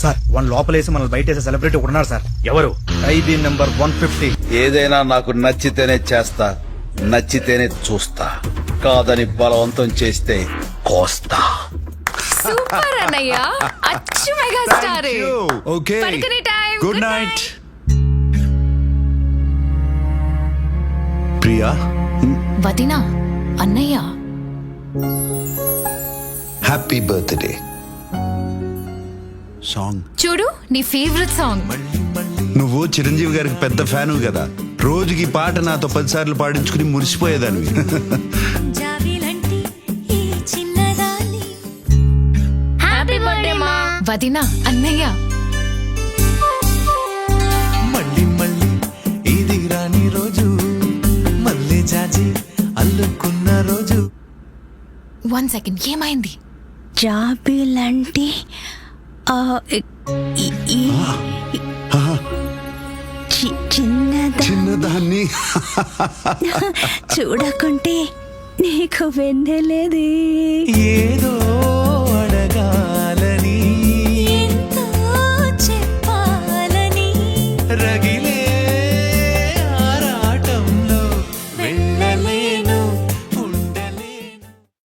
Sir one లోపలేసి మనల్ని బయట వేసే సెలబ్రిటీ ఒకడున్నారు సార్. ఎవరు? ఖైదీ నెంబర్ 150. ఏదైనా నాకు నచ్చితేనే చేస్తా, నచ్చితేనే చూస్తా, కాదని బలవంతం చేస్తే కోస్తా. సూపర్ అన్నయ్య, అచ్చు మెగా స్టార్. ఓకే, పడుకునే టైం. Good night. ప్రియా, వదినా, అన్నయ్య. Happy birthday song. చూడు నీ ఫేవరెట్ సాంగ్. నువ్వు చిరంజీవి గారికి పెద్ద ఫ్యాను కదా, రోజుకి ఈ పాట నాతో 10 సార్లు పాడించుకుని మురిసిపోయేదానివి. హ్యాపీ బర్త్డే మా వదినా, అన్నయ్య. మళ్ళీ మళ్ళీ ఇది రాని రోజు, మళ్ళీ జాజి అల్లుకున్న రోజు. 1 సెకండ్, ఏమైంది? జాబిలంటే చిన్నదాన్ని చూడకుంటే నీకు వెన్నెలేదే. ఏదో